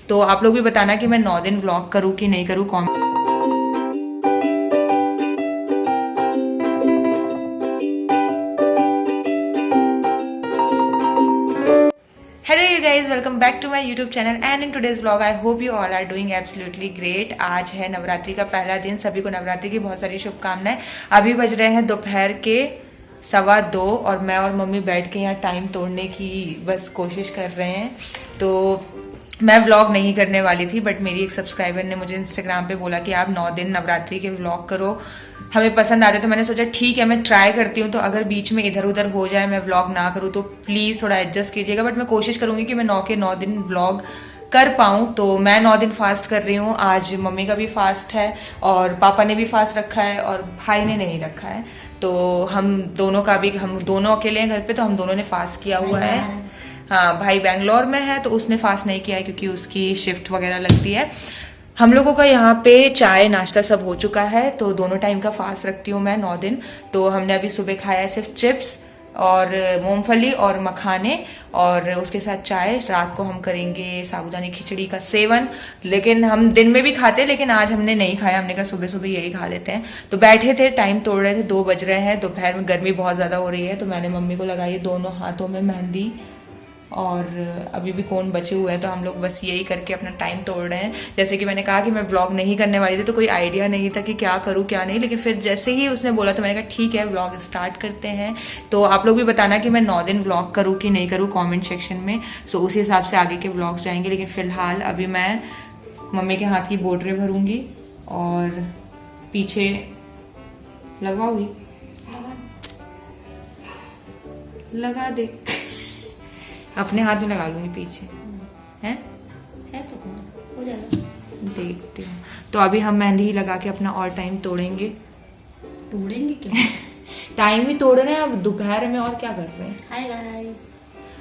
तो आप लोग भी बताना कि मैं 9 दिन व्लॉग करूँ कि नहीं करूँ। Hello you guys, welcome back to my YouTube channel and in today's vlog I hope you all are doing absolutely great. आज है नवरात्रि का पहला दिन, सभी को नवरात्रि की बहुत सारी शुभकामनाएं। अभी बज रहे हैं दोपहर के 2:15 और मैं और मम्मी बैठ के यहाँ टाइम तोड़ने की बस कोशिश कर रहे हैं। तो मैं व्लॉग नहीं करने वाली थी, बट मेरी एक सब्सक्राइबर ने मुझे इंस्टाग्राम पे बोला कि आप 9 दिन नवरात्रि के व्लॉग करो, हमें पसंद आते। तो मैंने सोचा ठीक है, मैं ट्राई करती हूँ। तो अगर बीच में इधर उधर हो जाए, मैं व्लॉग ना करूँ तो प्लीज़ थोड़ा एडजस्ट कीजिएगा। बट मैं कोशिश करूँगी कि मैं 9 के 9 दिन व्लॉग कर पाऊँ। तो मैं 9 दिन फास्ट कर रही हूँ। आज मम्मी का भी फास्ट है और पापा ने भी फास्ट रखा है और भाई ने नहीं रखा है। तो हम दोनों का भी, हम दोनों अकेले हैं घर पे, तो हम दोनों ने फास्ट किया हुआ है। हाँ, भाई बेंगलोर में है तो उसने फास्ट नहीं किया है क्योंकि उसकी शिफ्ट वगैरह लगती है। हम लोगों का यहाँ पे चाय नाश्ता सब हो चुका है, तो दोनों टाइम का फास्ट रखती हूँ मैं 9 दिन। तो हमने अभी सुबह खाया है सिर्फ चिप्स और मूंगफली और मखाने, और उसके साथ चाय। रात को हम करेंगे साबूदानी खिचड़ी का सेवन, लेकिन हम दिन में भी खाते हैं, लेकिन आज हमने नहीं खाया। हमने कहा सुबह सुबह यही खा लेते हैं। तो बैठे थे, टाइम तोड़ रहे थे, 2 बज रहे हैं। दोपहर में गर्मी बहुत ज़्यादा हो रही है, तो मैंने मम्मी को लगाई दोनों हाथों में मेहंदी। और अभी भी कौन बचे हुए हैं, तो हम लोग बस यही करके अपना टाइम तोड़ रहे हैं। जैसे कि मैंने कहा कि मैं व्लॉग नहीं करने वाली थी, तो कोई आइडिया नहीं था कि क्या करूँ क्या नहीं, लेकिन फिर जैसे ही उसने बोला तो मैंने कहा ठीक है, व्लॉग स्टार्ट करते हैं। तो आप लोग भी बताना कि मैं 9 दिन व्लॉग करूँ कि नहीं करूँ कॉमेंट सेक्शन में। सो उसी हिसाब से आगे के व्लॉग्स जाएंगे। लेकिन फिलहाल अभी मैं मम्मी के हाथ की बोटरें भरूंगी और पीछे लगवाऊंगी, लगा दे अपने हाथ में लगा लूंगी पीछे, है तो हो जाएगा, देखती हूँ। तो अभी हम मेहंदी ही लगा के अपना और टाइम तोड़ेंगे। क्या? टाइम ही तोड़ रहे हैं अब दोपहर में, और क्या कर रहे हैं। हाय गाइस,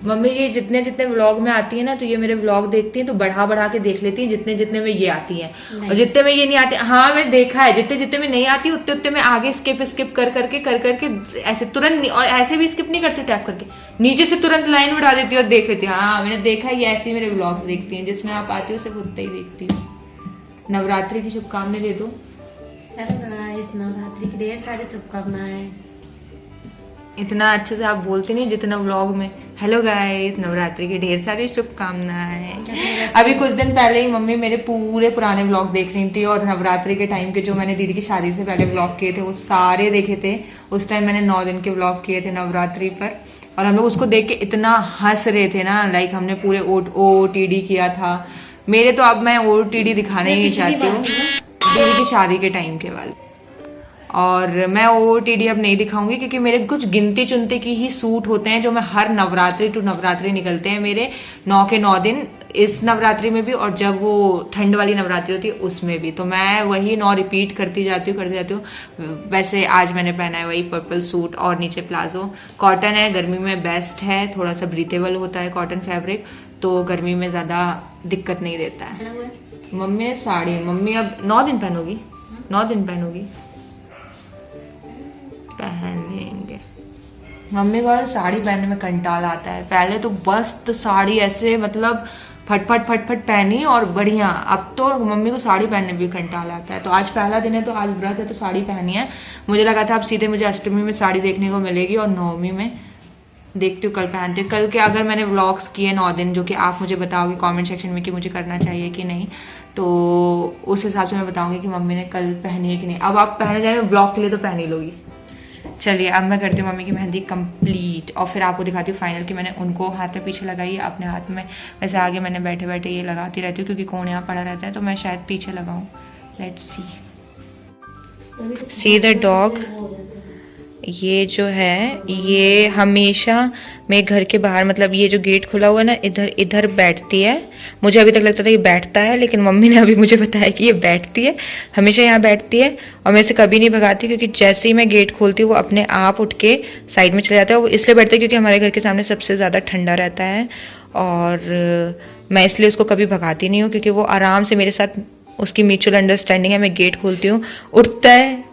मम्मी ये जितने जितने व्लॉग में आती है ना, तो ये मेरे व्लॉग देखती है तो बढ़ा बढ़ा के देख लेती है जितने जितने में ये आती है, और जितने में ये नहीं आती, हाँ मैं देखा है, जितने जितने में नहीं आती उतने उतने में आगे स्किप स्किप कर करके ऐसे तुरंत, और ऐसे भी स्किप नहीं करती, टैप करके नीचे से तुरंत लाइन उड़ा देती है और देख लेती है। हाँ मैंने देखा है, ये ऐसे ही मेरे व्लॉग देखती है। जिसमें आप आती हो सिर्फ उतना ही देखती हूँ। नवरात्रि की शुभकामनाएं दे दो। हेलो गाइस, नवरात्रि की ढेर सारी शुभकामनाएं। इतना अच्छे से आप बोलते नहीं जितना व्लॉग में। हेलो गाइस, नवरात्रि की ढेर सारी शुभकामनाएं। अभी कुछ दिन पहले ही मम्मी मेरे पूरे पुराने व्लॉग देख रही थी, और नवरात्रि के टाइम के जो मैंने दीदी की शादी से पहले व्लॉग किए थे वो सारे देखे थे। उस टाइम मैंने 9 दिन के व्लॉग किए थे नवरात्रि पर, और हम लोग उसको देख के इतना हंस रहे थे ना, लाइक हमने पूरे OOTD किया था। मेरे तो अब मैं OOTD दिखाना ही नहीं चाहती हूँ, दीदी की शादी के टाइम के वाले। और मैं OOTD अब नहीं दिखाऊंगी क्योंकि मेरे कुछ गिनती चुनते की ही सूट होते हैं जो मैं हर नवरात्रि टू नवरात्रि निकलते हैं मेरे 9 के 9 दिन, इस नवरात्रि में भी और जब वो ठंड वाली नवरात्रि होती है उसमें भी। तो मैं वही 9 रिपीट करती जाती हूँ। वैसे आज मैंने पहना है वही पर्पल सूट और नीचे प्लाजो। कॉटन है, गर्मी में बेस्ट है, थोड़ा सा ब्रीथेबल होता है कॉटन फैब्रिक, तो गर्मी में ज़्यादा दिक्कत नहीं देता है। मम्मी ने साड़ी, मम्मी अब 9 दिन पहनोगी, 9 दिन पहनोगी, पहनेंगे। मम्मी को साड़ी पहनने में कंटाल आता है। पहले तो बस तो साड़ी ऐसे मतलब फटफट फटफट पहनी और बढ़िया, अब तो मम्मी को साड़ी पहनने में भी कंटाल आता है। तो आज पहला दिन है, तो आज व्रत है तो साड़ी पहनी है। मुझे लगा था अब सीधे मुझे अष्टमी में साड़ी देखने को मिलेगी और नवमी में देखती हूँ, कल पहनती हूँ। कल के अगर मैंने व्लॉग्स किए 9 दिन, जो कि आप मुझे बताओगे कमेंट सेक्शन में कि मुझे करना चाहिए कि नहीं, तो उस हिसाब से मैं बताऊंगी कि मम्मी ने कल पहनी है कि नहीं। अब आप पहने जाए व्लॉग के लिए तो पहन ही लोगी। चलिए अब मैं करती हूँ मम्मी की मेहंदी कंप्लीट, और फिर आपको दिखाती हूँ फाइनल कि मैंने उनको हाथ में पीछे लगाई है, अपने हाथ में। वैसे आगे मैंने बैठे बैठे ये लगाती रहती हूँ क्योंकि कौन यहाँ पड़ा रहता है, तो मैं शायद पीछे लगाऊँ। Let's see the dog. ये जो है ये हमेशा मेरे घर के बाहर, मतलब ये जो गेट खुला हुआ है ना, इधर इधर बैठती है। मुझे अभी तक लगता था ये बैठता है, लेकिन मम्मी ने अभी मुझे बताया कि ये बैठती है, हमेशा यहाँ बैठती है और मेरे से कभी नहीं भगाती, क्योंकि जैसे ही मैं गेट खोलती हूँ वो अपने आप उठ के साइड में चले जाता है। वो इसलिए बैठता है क्योंकि हमारे घर के सामने सबसे ज़्यादा ठंडा रहता है, और मैं इसलिए उसको कभी भगाती नहीं हूँ, क्योंकि वो आराम से मेरे साथ उसकी म्यूचुअल अंडरस्टैंडिंग है। मैं गेट खोलती हूँ,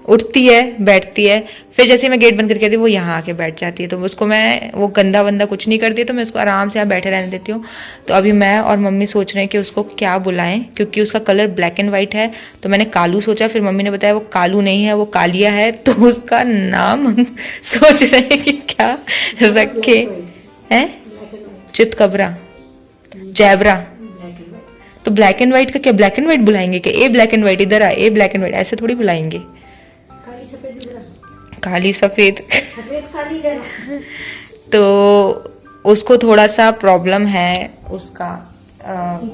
उठती है, बैठती है, फिर जैसे मैं गेट बंद करके आती हूँ वो यहाँ आके बैठ जाती है। तो उसको मैं वो गंदा वंदा कुछ नहीं करती, तो मैं उसको आराम से यहाँ बैठे रहने देती हूँ। तो अभी मैं और मम्मी सोच रहे हैं कि उसको क्या बुलाएं, क्योंकि उसका कलर ब्लैक एंड वाइट है। तो मैंने कालू सोचा, फिर मम्मी ने बताया वो कालू नहीं है, वो कालिया है। तो उसका नाम हम सोच रहे हैं कि क्या रखे हैं। चितकबरा, जैबरा। तो ब्लैक एंड व्हाइट का क्या, ब्लैक एंड व्हाइट बुलाएंगे क्या? ए ब्लैक एंड व्हाइट, इधर आ, ए ब्लैक एंड व्हाइट, ऐसे थोड़ी बुलाएंगे। काली सफेद तो उसको थोड़ा सा प्रॉब्लम है, उसका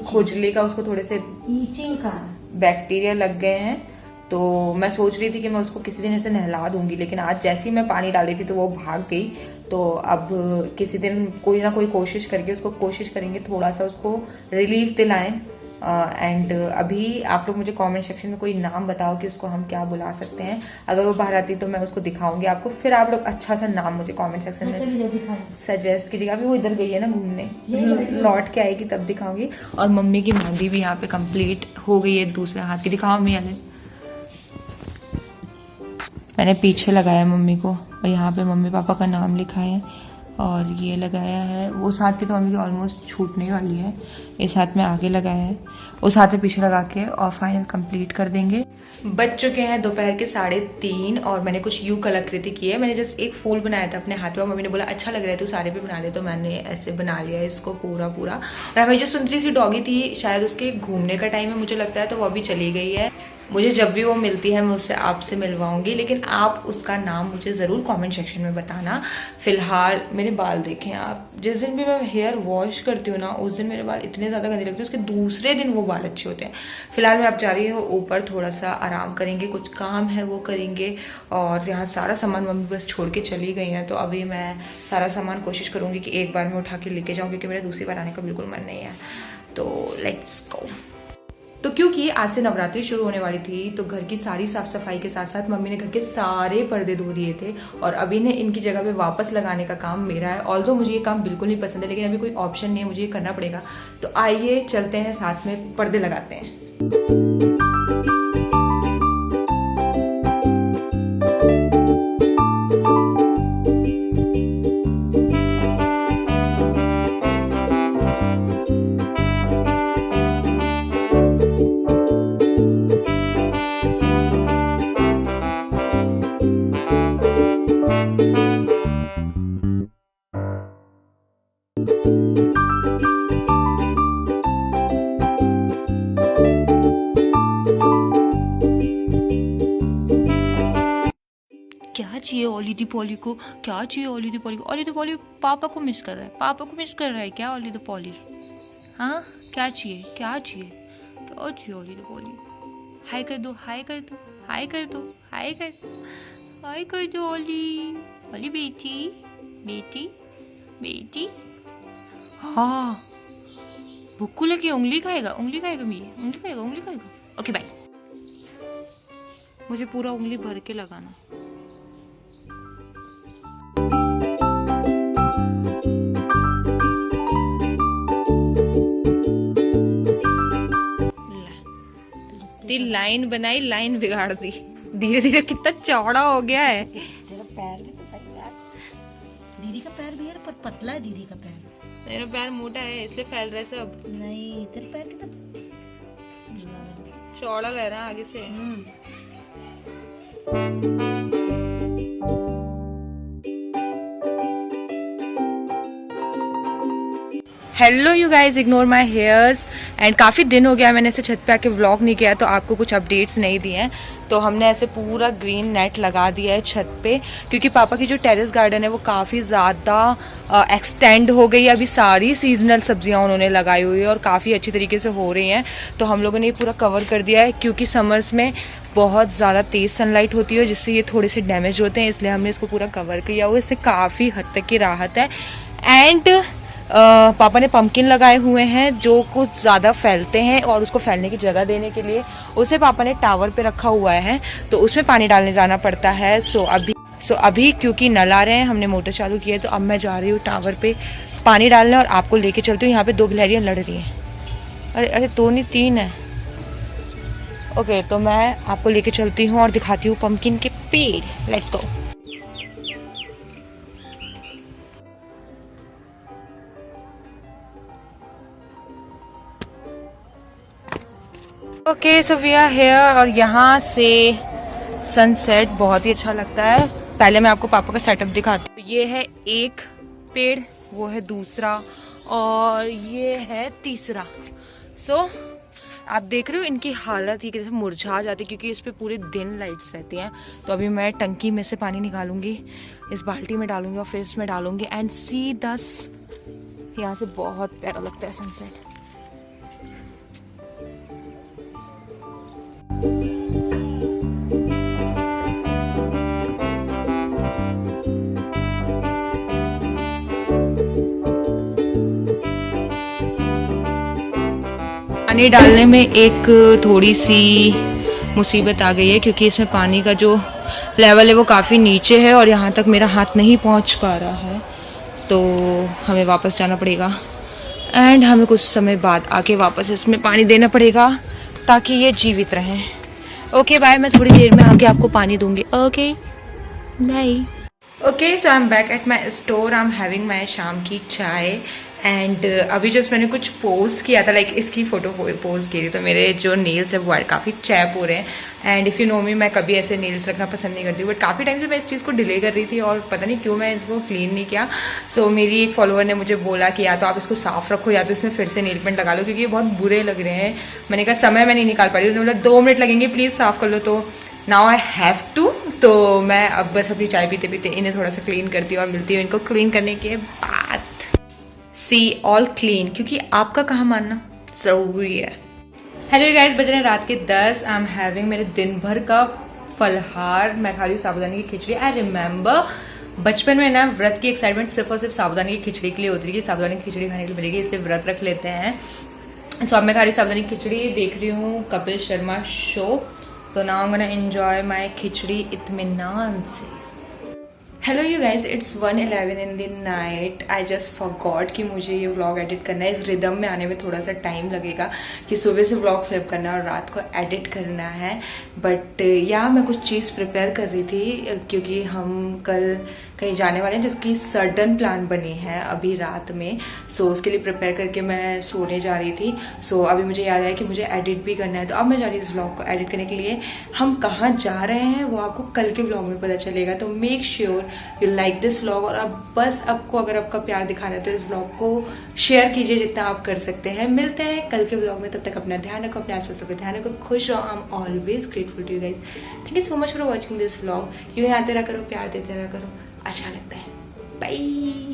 खुजली का, उसको थोड़े से ईचिंग का बैक्टीरिया लग गए हैं। तो मैं सोच रही थी कि मैं उसको किसी दिन ऐसे नहला दूंगी, लेकिन आज जैसे ही मैं पानी डाली थी तो वो भाग गई। तो अब किसी दिन कोई ना कोई कोशिश करके उसको कोशिश करेंगे थोड़ा सा उसको रिलीफ दिलाएं। एंड अभी आप लोग मुझे कमेंट सेक्शन में कोई नाम बताओ कि उसको हम क्या बुला सकते हैं। अगर वो बाहर आती तो मैं उसको दिखाऊंगी आपको, फिर आप लोग अच्छा सा नाम मुझे कमेंट सेक्शन में सजेस्ट कीजिएगा। अभी वो इधर गई है ना घूमने, लौट के आएगी तब दिखाऊंगी। और मम्मी की मेहंदी भी यहाँ पे कंप्लीट हो गई है दूसरे हाथ की। दिखाओ मम्मी वाले, मैंने पीछे लगाया मम्मी को, और यहाँ पे मम्मी पापा का नाम लिखा है, और ये लगाया है। उस हाथ की तो मम्मी की ऑलमोस्ट छूटने वाली है, इस हाथ में आगे लगाया है, उस हाथ में पीछे लगा के और फाइनल कंप्लीट कर देंगे। बज चुके हैं दोपहर के 3:30 और मैंने कुछ यूं कलाकृति की है। मैंने जस्ट एक फूल बनाया था अपने हाथ में, मम्मी ने बोला अच्छा लग रहा है तो सारे पे बना ले, तो मैंने ऐसे बना लिया इसको पूरा। और हमारी जो सुंदरी सी डॉगी थी, शायद उसके घूमने का टाइम है मुझे लगता है, तो वो अभी चली गई है। मुझे जब भी वो मिलती है मैं उससे आपसे मिलवाऊंगी, लेकिन आप उसका नाम मुझे ज़रूर कमेंट सेक्शन में बताना। फिलहाल मेरे बाल देखें आप, जिस दिन भी मैं हेयर वॉश करती हूँ ना उस दिन मेरे बाल इतने ज़्यादा गंदे लगते हैं, उसके दूसरे दिन वो बाल अच्छे होते हैं। फिलहाल मैं अब जा रही हूँ ऊपर, थोड़ा सा आराम करेंगे, कुछ काम है वो करेंगे। और यहाँ सारा सामान मम्मी बस छोड़ के चली गई हैं, तो अभी मैं सारा सामान कोशिश करूँगी कि एक बार में उठा के लेके जाऊँ, क्योंकि मेरा दूसरी बार आने का बिल्कुल मन नहीं है। तो लेट्स गो। तो क्योंकि आज से नवरात्रि शुरू होने वाली थी, तो घर की सारी साफ सफाई के साथ साथ मम्मी ने घर के सारे पर्दे धो दिए थे, और अभी ने इनकी जगह पे वापस लगाने का काम मेरा है। ऑल्दो मुझे ये काम बिल्कुल नहीं पसंद है, लेकिन अभी कोई ऑप्शन नहीं है, मुझे ये करना पड़ेगा। तो आइए चलते हैं, साथ में पर्दे लगाते हैं। क्या चाहिए ओली दी पॉली को, क्या चाहिए ओली दी पॉली को? ओली दी पॉली पापा को मिस कर रहा है, पापा को मिस कर रहा है क्या ओली दी पॉली? हाँ क्या चाहिए, क्या चाहिए, क्या चाहिए ओली दी पॉली? हाय कर दो, हाय कर दो, हाय कर दो, हाय कर दो, हाय कर दो ओली। ओली बेटी, बेटी, बेटी। हाँ भुक्कू लगी, उंगली खाएगा, उंगली खाएगा, मी उंगली खाएगा, उंगली खाएगा। Okay bye. मुझे पूरा उंगली भर के लगाना। लाइन बनाई, लाइन बिगाड़ दी, धीरे धीरे कितना चौड़ा हो गया है। तेरा पैर भी तो सही है, दीदी का पैर भी है पर पतला है दीदी का पैर। मेरा पैर मोटा है इसलिए फैल रहा है सब। नहीं तेरे पैर की तो चौड़ा लग रहा है आगे से। Hello you guys, ignore my hairs. And काफ़ी दिन हो गया मैंने ऐसे छत पे आके व्लॉग नहीं किया, तो आपको कुछ अपडेट्स नहीं दिए हैं। तो हमने ऐसे पूरा ग्रीन नेट लगा दिया है छत पे, क्योंकि पापा की जो टेरेस गार्डन है वो काफ़ी ज़्यादा एक्सटेंड हो गई है। अभी सारी सीजनल सब्जियां उन्होंने लगाई हुई है और काफ़ी अच्छी तरीके से हो रही हैं। तो हम लोगों ने ये पूरा कवर कर दिया है, क्योंकि समर्स में बहुत ज़्यादा तेज़ सनलाइट होती है जिससे ये थोड़े से डैमेज होते हैं, इसलिए हमने इसको पूरा कवर किया हुआ है। इससे काफ़ी हद तक की राहत है। एंड पापा ने पम्पकिन लगाए हुए हैं जो कुछ ज़्यादा फैलते हैं, और उसको फैलने की जगह देने के लिए उसे पापा ने टावर पे रखा हुआ है, तो उसमें पानी डालने जाना पड़ता है। सो अभी क्योंकि नल आ रहे हैं, हमने मोटर चालू की है, तो अब मैं जा रही हूँ टावर पे पानी डालने और आपको लेके चलती हूँ। यहाँ पे 2 गिलहरियाँ लड़ रही हैं। अरे अरे 2 नहीं 3 है, ओके तो मैं आपको लेके चलती हूँ और दिखाती हूँ पम्पकिन के पेड़। Let's go. Okay so we are here और यहाँ से सनसेट बहुत ही अच्छा लगता है। पहले मैं आपको पापा का सेटअप दिखाती हूँ। ये है एक पेड़, वो है दूसरा और ये है तीसरा। सो आप देख रहे हो इनकी हालत ये कैसे मुरझा जाती है क्योंकि इस पे पूरे दिन लाइट्स रहती हैं। तो अभी मैं टंकी में से पानी निकालूंगी, इस बाल्टी में डालूंगी और फिर इसमें डालूंगी एंड सी दस। यहाँ से बहुत प्यारा लगता है सनसेट। पानी डालने में एक थोड़ी सी मुसीबत आ गई है क्योंकि इसमें पानी का जो लेवल है वो काफ़ी नीचे है और यहाँ तक मेरा हाथ नहीं पहुँच पा रहा है, तो हमें वापस जाना पड़ेगा एंड हमें कुछ समय बाद आके वापस इसमें पानी देना पड़ेगा ताकि ये जीवित रहें। ओके बाय, मैं थोड़ी देर में आके आपको पानी दूंगी। Okay bye. Okay so I am back at my store. I am having my शाम की चाय एंड अभी जस्ट मैंने कुछ पोस्ट किया था, लाइक इसकी फ़ोटो पोस्ट की थी। तो मेरे जो नेल्स है वो काफ़ी चैप हो रहे हैं एंड इफ़ यू नो मी, मैं कभी ऐसे नेल्स रखना पसंद नहीं करती, बट काफ़ी टाइम से मैं इस चीज़ को डिले कर रही थी और पता नहीं क्यों मैं इसको क्लीन नहीं किया। सो मेरी एक फॉलोअर ने मुझे बोला कि या तो आप इसको साफ़ रखो या तो इसमें फिर से नेल पेंट लगा लो क्योंकि ये बहुत बुरे लग रहे हैं। मैंने कहा समय मैं नहीं निकाल पा रही, उन्होंने बोला 2 मिनट लगेंगे प्लीज़ साफ़ कर लो। तो नाउ आई हैव टू। तो मैं अब बस अपनी चाय पीते पीते इन्हें थोड़ा सा क्लीन करती हूँ और मिलती हूँ इनको क्लीन करने के बाद। सी ऑल क्लीन, क्योंकि आपका कहाँ मानना ज़रूरी है। हेलो गाइस, बज रहे हैं रात के 10। आई एम हैविंग मेरे दिन भर का फलहार। मैं खा रही हूँ साबूदाने की खिचड़ी। आई रिमेंबर बचपन में ना व्रत की एक्साइटमेंट सिर्फ और सिर्फ साबूदाने की खिचड़ी के लिए होती थी कि साबूदाने की खिचड़ी खाने के लिए मिलेगी, इसलिए व्रत रख लेते हैं। सो अब मैं खा रही हूँ साबूदाने की खिचड़ी, देख रही हूँ Kapil Sharma show. So now I am gonna enjoy my khichdi इत्मीनान से। Hello you guys, it's 1:11 in the night. I just forgot कि मुझे ये व्लॉग एडिट करना है। इस रिदम में आने में थोड़ा सा टाइम लगेगा कि सुबह से व्लॉग फ्लिप करना है और रात को एडिट करना है। बट या मैं कुछ चीज़ प्रिपेयर कर रही थी क्योंकि हम कल कहीं जाने वाले हैं जिसकी सडन प्लान बनी है अभी रात में। सो उसके लिए प्रिपेयर करके मैं सोने जा रही थी। सो अभी मुझे याद आया कि मुझे एडिट भी करना है, तो अब मैं जा रही हूँ इस व्लॉग को एडिट करने के लिए। हम कहाँ जा रहे हैं वो आपको कल के व्लॉग में पता चलेगा, तो make sure you like this vlog. और अब बस आपको अगर आपका प्यार दिखाना है तो इस व्लॉग को शेयर कीजिए जितना आप कर सकते हैं। मिलते हैं कल के व्लॉग में, तब तक अपना ध्यान रखो, अपने आसपास का ध्यान रखो, खुश रहो। I am always grateful to you guys. Thank you so much for watching this vlog. यूँ आते रहा करो, प्यार देते रहा करो, अच्छा लगता है। बाय।